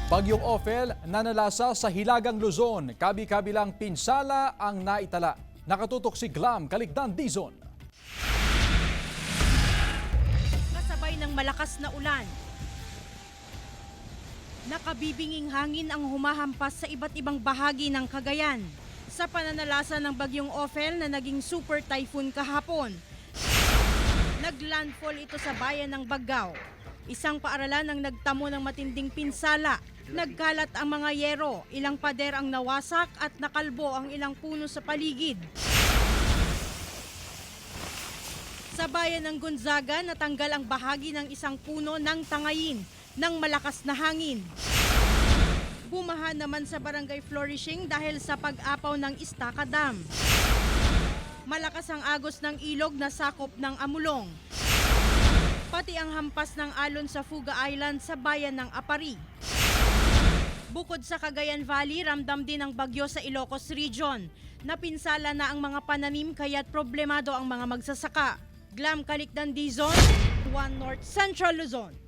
Bagyong Ophel nanalasa sa Hilagang Luzon. Kabi-kabilang pinsala ang naitala. Nakatutok si Glam Caligdan Dizon. Kasabay ng malakas na ulan. Nakabibinging hangin ang humahampas sa iba't ibang bahagi ng Cagayan. Sa pananalasa ng Bagyong Ophel na naging super typhoon kahapon, naglandfall ito sa bayan ng Baggao. Isang paaralan ang nagtamo ng matinding pinsala. Nagkalat ang mga yero, ilang pader ang nawasak at nakalbo ang ilang puno sa paligid. Sa bayan ng Gonzaga, natanggal ang bahagi ng isang puno ng tangayin ng malakas na hangin. Bumaha naman sa Barangay Flourishing dahil sa pag-apaw ng Estaca Dam. Malakas ang agos ng ilog na sakop ng Amulong. Pati ang hampas ng alon sa Fuga Island sa bayan ng Apari. Bukod sa Cagayan Valley, ramdam din ang bagyo sa Ilocos Region. Napinsala na ang mga pananim kaya't problemado ang mga magsasaka. Glam Caligdan Dizon, 1 North Central Luzon.